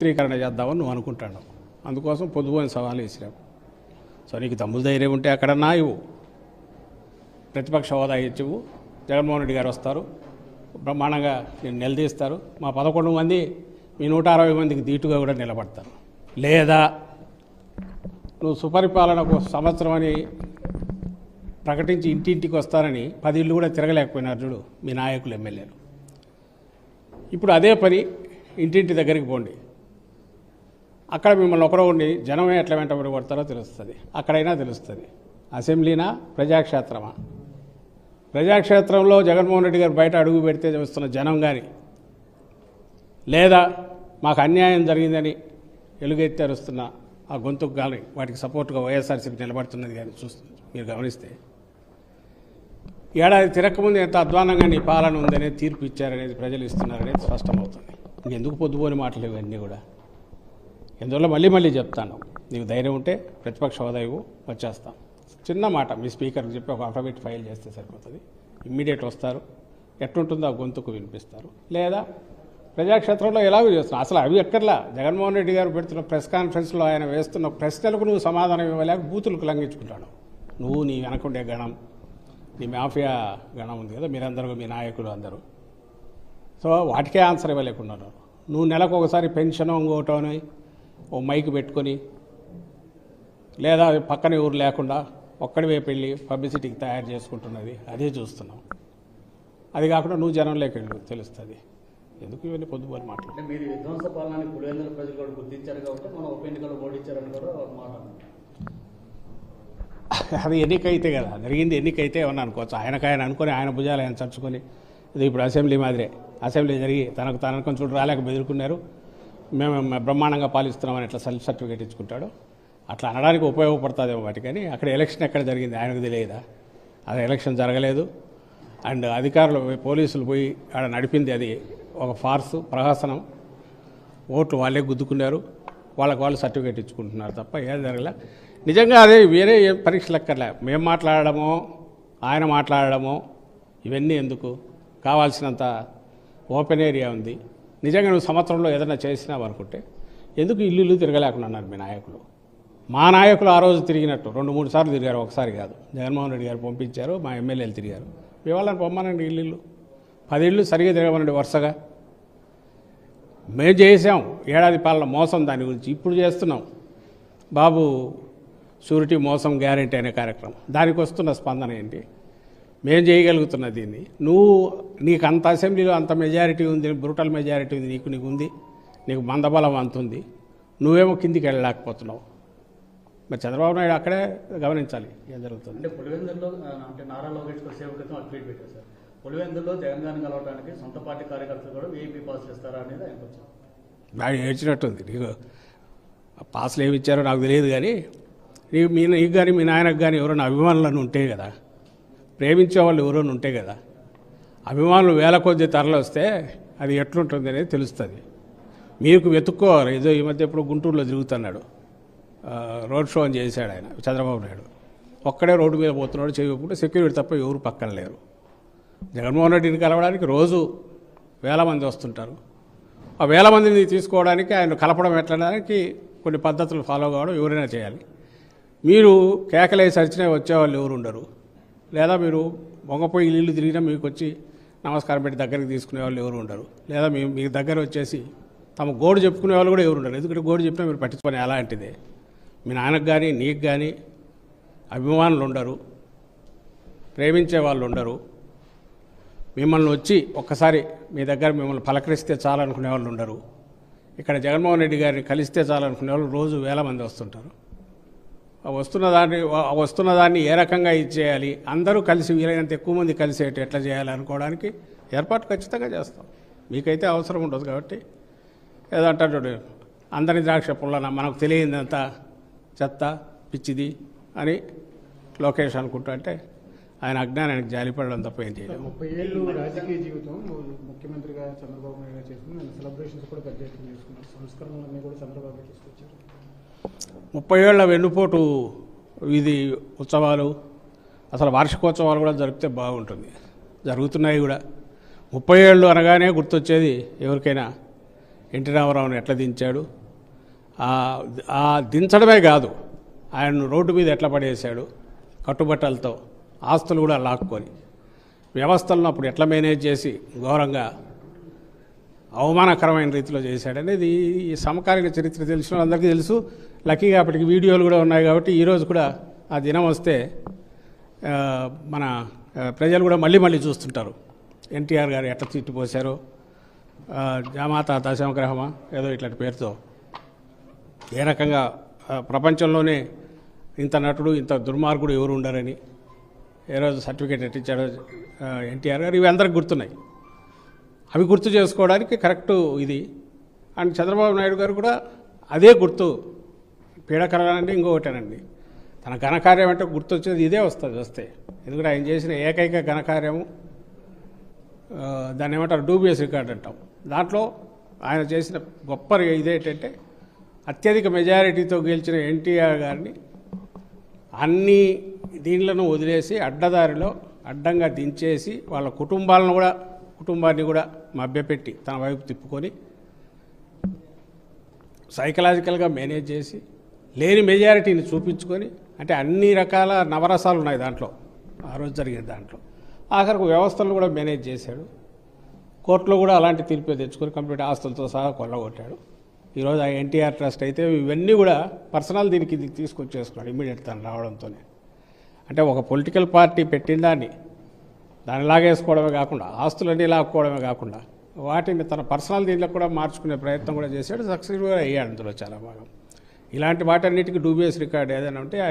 చిత్రీకరణ చేద్దామని నువ్వు అనుకుంటాను. అందుకోసం పొద్దుపోయిన సవాలు వేసినావు. సో నీకు తమ్ముడు ధైర్యం ఉంటే అక్కడన్నా ఇవ్వు, ప్రతిపక్ష హోదా ఇచ్చివు. జగన్మోహన్ రెడ్డి గారు వస్తారు, బ్రహ్మాండంగా నేను నిలదీస్తారు. మా 11 మంది మీ 160 మందికి దీటుగా కూడా నిలబడతారు. లేదా నువ్వు సుపరిపాలనకు సంవత్సరం అని ప్రకటించి ఇంటింటికి వస్తారని 10 ఇళ్ళు కూడా తిరగలేకపోయినారు చూడు మీ నాయకులు, ఎమ్మెల్యేలు. ఇప్పుడు అదే పని ఇంటింటి దగ్గరికి పోండి. అక్కడ మిమ్మల్ని ఒకరో ఉండి జనమే ఎట్లా వెంటబడి కొడతారో తెలుస్తుంది. అక్కడైనా తెలుస్తుంది. అసెంబ్లీనా ప్రజాక్షేత్రమా? ప్రజాక్షేత్రంలో జగన్మోహన్ రెడ్డి గారు బయట అడుగు పెడితే చూస్తున్న జనం కానీ, లేదా మాకు అన్యాయం జరిగిందని ఎలుగెత్తి అరుస్తున్న ఆ గొంతుకు కానీ వాటికి సపోర్ట్గా వైఎస్ఆర్సీపీ నిలబడుతున్నది కానీ చూస్తుంది. మీరు గమనిస్తే ఏడాది తిరగకముందు ఎంత అధ్వానంగా నీ పాలన ఉందనేది తీర్పు ఇచ్చారనేది ప్రజలు ఇస్తున్నారనేది స్పష్టమవుతుంది. ఇంకెందుకు పొద్దుపోని మాటలు ఇవన్నీ కూడా. ఎందువల్ల మళ్ళీ చెప్తాను, నీకు ధైర్యం ఉంటే ప్రతిపక్ష హోదా ఇవ్వు, వచ్చేస్తాం. చిన్న మాట మీ స్పీకర్కి చెప్పి ఒక అఫిడవిట్ ఫైల్ చేస్తే సరిపోతుంది. ఇమ్మీడియట్ వస్తారు, ఎట్లుంటుందో ఆ గొంతుకు వినిపిస్తారు. లేదా ప్రజాక్షేత్రంలో ఎలాగో చేస్తున్నావు. అసలు అవి ఎక్కర్లా. జగన్మోహన్ రెడ్డి గారు పెడుతున్న ప్రెస్ కాన్ఫరెన్స్లో ఆయన వేస్తున్న ప్రశ్నలకు నువ్వు సమాధానం ఇవ్వలేక బూతులకు లంఘించుకుంటాడు. నువ్వు, నీ వెనకుండే గణం, నీ మాఫియా గణం ఉంది కదా, మీరందరూ, మీ నాయకులు అందరూ. సో వాటికే ఆన్సర్ ఇవ్వలేకున్నారు. నువ్వు నెలకు ఒకసారి పెన్షన్ ఇంకోటోని ఓ మైక్ పెట్టుకొని, లేదా పక్కన ఊరు లేకుండా ఒక్కడివే పెళ్ళి పబ్లిసిటీకి తయారు చేసుకుంటున్నది అదే చూస్తున్నాం. అది కాకుండా నువ్వు జనంలోకి వెళ్ళు, తెలుస్తుంది. ఎందుకు ఇవన్నీ పొద్దుపోని మాటలు. అంటే మీరు విధ్వంస పాలనని పులివెందుల ప్రజలు కూడా గుర్తించారు కాబట్టి మనం ఉప ఎన్నికలు ఓడించారని కూడా ఒక మాట. అది ఎన్నికైతే కదా జరిగింది. ఎన్నికైతే ఏమన్నా అనుకోవచ్చు. ఆయన అనుకొని ఆయన భుజాలు ఆయన చర్చుకొని, ఇది ఇప్పుడు అసెంబ్లీ మాదిరే. అసెంబ్లీ జరిగి తనకు చూడు రాలేక బెదురుకున్నారు, మేము బ్రహ్మాండంగా పాలిస్తున్నామని ఎట్లా సెల్ఫ్ సర్టిఫికేట్ ఇచ్చుకుంటాడు. అట్లా అనడానికి ఉపయోగపడుతుందేమో వాటి. కానీ అక్కడ ఎలక్షన్ ఎక్కడ జరిగింది ఆయనకు తెలియదా? అది ఎలక్షన్ జరగలేదు. అండ్ అధికారులు, పోలీసులు పోయి ఆడ నడిపింది అది ఒక ఫార్సు, ప్రహసనం. ఓట్లు వాళ్ళే గుద్దుకున్నారు, వాళ్ళు సర్టిఫికేట్ ఇచ్చుకుంటున్నారు తప్ప ఏది జరగలే. నిజంగా అదే వేరే పరీక్షలు ఎక్కర్లే. మేము మాట్లాడడమో ఆయన మాట్లాడడమో ఇవన్నీ ఎందుకు? కావాల్సినంత ఓపెన్ ఏరియా ఉంది. నిజంగా నువ్వు సంవత్సరంలో ఏదైనా చేసినావు అనుకుంటే ఎందుకు ఇల్లు తిరగలేకుండా అన్నారు మీ నాయకులు. మా నాయకులు ఆ రోజు తిరిగినట్టు 2-3 సార్లు తిరిగారు, ఒకసారి కాదు. జగన్మోహన్ రెడ్డి గారు పంపించారు, మా ఎమ్మెల్యేలు తిరిగారు. మీ వాళ్ళని పొమ్మనండి, ఇల్లు 10 ఇళ్ళు సరిగా తిరగమనండి వరుసగా. మేము చేసాం ఏడాది పాలన మోసం, దాని గురించి ఇప్పుడు చేస్తున్నాం. బాబు షూరిటీ మోసం గ్యారెంటీ అనే కార్యక్రమం, దానికి వస్తున్న స్పందన ఏంటి? మేము చేయగలుగుతున్న దీన్ని. నీకు అంత అసెంబ్లీలో అంత మెజారిటీ ఉంది, బ్రూటల్ మెజారిటీ ఉంది, నీకు ఉంది, నీకు మందబలం అంత ఉంది. నువ్వేమో కిందికి వెళ్ళలేకపోతున్నావు. మరి చంద్రబాబు నాయుడు అక్కడే గమనించాలి ఏం జరుగుతుంది. అంటే పులివెందుల్లో అంటే నారా లోకేష్ సేవ క్రితం ట్వీట్ పెట్టారు సార్. పులివెందుల్లో జగన్ గారిని కలవడానికి సొంత పార్టీ కార్యకర్తలు కూడా వీఐపీ పాస్ చేస్తారా అనేది ఆయన వచ్చారు. నాకు ఏడ్చినట్టుంది. నీకు పాస్లు ఏమి ఇచ్చారో నాకు తెలియదు. కానీ నీకు కానీ మీ నాయనకు కానీ ఎవరైనా అభిమానులను ఉంటే కదా, ప్రేమించే వాళ్ళు ఎవరైనా ఉంటే కదా, అభిమానులు వేల కొద్ది తరలి వస్తే అది ఎట్లుంటుంది అనేది తెలుస్తుంది. మీకు వెతుక్కోవాలి. ఏదో ఈ మధ్య ఎప్పుడు గుంటూరులో తిరుగుతున్నాడు, రోడ్ షో అని చేశాడు ఆయన చంద్రబాబు నాయుడు. ఒక్కడే రోడ్డు మీద పోతున్నాడు, చేయకుండా సెక్యూరిటీ తప్ప ఎవరు పక్కన లేరు. జగన్మోహన్ రెడ్డిని కలవడానికి రోజు వేల మంది వస్తుంటారు. ఆ వేల మందిని తీసుకోవడానికి ఆయన కలపడం ఎట్లడానికి కొన్ని పద్ధతులు ఫాలో కావడం ఎవరైనా చేయాలి. మీరు కేకలేసి అరిచినా వచ్చేవాళ్ళు ఎవరు ఉండరు. లేదా మీరు మొంగపోయి ఇల్లు తిరిగినా మీకు వచ్చి నమస్కారం పెట్టి దగ్గరికి తీసుకునే వాళ్ళు ఎవరు ఉండరు. లేదా మీ దగ్గర వచ్చేసి తమ గోడు చెప్పుకునే వాళ్ళు కూడా ఎవరు ఉండరు. ఎందుకంటే గోడు చెప్పినా మీరు పట్టించుకొని అలాంటిదే. మీ నాన్నకు కానీ నీకు కానీ అభిమానులు ఉండరు, ప్రేమించే వాళ్ళు ఉండరు. మిమ్మల్ని వచ్చి ఒక్కసారి మీ దగ్గర మిమ్మల్ని పలకరిస్తే చాలనుకునే వాళ్ళు ఉండరు. ఇక్కడ జగన్మోహన్ రెడ్డి గారిని కలిస్తే చాలనుకునే వాళ్ళు రోజు వేల మంది వస్తుంటారు. వస్తున్న దాన్ని ఏ రకంగా ఇచ్చేయాలి, అందరూ కలిసి వీలైనంత ఎక్కువ మంది కలిసేట్టు ఎట్లా చేయాలి అనుకోవడానికి ఏర్పాటు ఖచ్చితంగా చేస్తాం. మీకైతే అవసరం ఉండదు కాబట్టి ఏదో అంటాడు, అందరి ద్రాక్ష పుల్లన మనకు తెలియదంతా చెత్త పిచ్చిది అని లోకేష్ అనుకుంటా. అంటే ఆయన అజ్ఞానానికి జాలిపడడం తప్ప ఏం చేయలేదు. 30 ఏళ్ళు రాజకీయ జీవితం ముఖ్యమంత్రిగా చంద్రబాబు నాయుడు చేసుకుని సెలబ్రేషన్స్ కూడా పెద్ద ఎత్తున చేసుకున్నారు. సంస్కరణలన్నీ కూడా చంద్రబాబు తీసుకొచ్చారు. 30 ఏళ్ల వెన్నుపోటు వీధి ఉత్సవాలు, అసలు వార్షికోత్సవాలు కూడా జరిపితే బాగుంటుంది. జరుగుతున్నాయి కూడా. 30 ఏళ్ళు అనగానే గుర్తొచ్చేది ఎవరికైనా ఎన్టీ రామారావుని ఎట్లా దించాడు, ఆ దించడమే కాదు ఆయన్ను రోడ్డు మీద ఎట్లా పడేశాడు కట్టుబట్టలతో, ఆస్తులు కూడా లాక్కొని, వ్యవస్థలను అప్పుడు ఎట్లా మేనేజ్ చేసి ఘోరంగా అవమానకరమైన రీతిలో చేశాడనేది ఈ సమకాలీన చరిత్ర తెలిసిన వాళ్ళందరికీ తెలుసు. లక్కీగా అప్పటికి వీడియోలు కూడా ఉన్నాయి కాబట్టి ఈరోజు కూడా ఆ దినం వస్తే మన ప్రజలు కూడా మళ్ళీ మళ్ళీ చూస్తుంటారు ఎన్టీఆర్ గారు ఎట్లా తిట్టిపోశారో, జామాత దశమగ్రహమా ఏదో ఇట్లాంటి పేరుతో ఏ రకంగా ప్రపంచంలోనే ఇంత నటుడు ఇంత దుర్మార్గుడు ఎవరు ఉండరని ఏ రోజు సర్టిఫికేట్ ఎట్టించాడో ఎన్టీఆర్ గారు, ఇవి అందరికి గుర్తున్నాయి. అవి గుర్తు చేసుకోవడానికి కరెక్టు ఇది. అండ్ చంద్రబాబు నాయుడు గారు కూడా అదే గుర్తు, పీడకలనండి ఇంకొకటేనండి, తన ఘనకార్యం అంటే గుర్తొచ్చేది ఇదే వస్తే. ఎందుకంటే ఆయన చేసిన ఏకైక ఘనకార్యము దాన్ని ఏమంటారు డూబియస్ రికార్డ్ అంటాం. దాంట్లో ఆయన చేసిన గొప్ప ఇదేంటంటే అత్యధిక మెజారిటీతో గెలిచిన ఎన్టీఆర్ గారిని అన్ని దీనిలను వదిలేసి అడ్డదారిలో అడ్డంగా దించేసి వాళ్ళ కుటుంబాన్ని కూడా మభ్యపెట్టి తన వైపు తిప్పుకొని సైకలాజికల్గా మేనేజ్ చేసి లేని మెజారిటీని చూపించుకొని, అంటే అన్ని రకాల నవరసాలు ఉన్నాయి దాంట్లో, ఆ రోజు జరిగే దాంట్లో. ఆఖరికి వ్యవస్థలను కూడా మేనేజ్ చేశాడు. కోర్టులో కూడా అలాంటి తీర్పే తెచ్చుకొని కంప్లీట్ ఆస్తులతో సహా కొల్లగొట్టాడు. ఈరోజు ఆ ఎన్టీఆర్ ట్రస్ట్ అయితే ఇవన్నీ కూడా పర్సనల్ దీనికి తీసుకొచ్చేసుకున్నాడు ఇమ్మీడియట్ తను రావడంతోనే. అంటే ఒక పొలిటికల్ పార్టీ పెట్టిన దాన్ని లాగేసుకోవడమే కాకుండా, ఆస్తులన్నీ లాక్కోవడమే కాకుండా వాటిని తన పర్సనల్ దీంట్లో కూడా మార్చుకునే ప్రయత్నం కూడా చేశాడు. సక్సెస్ఫుల్గా అయ్యాడు అందులో చాలా భాగం. ఇలాంటి వాటన్నిటికీ డూబియస్ రికార్డ్ ఏదైనా ఉంటే ఆయన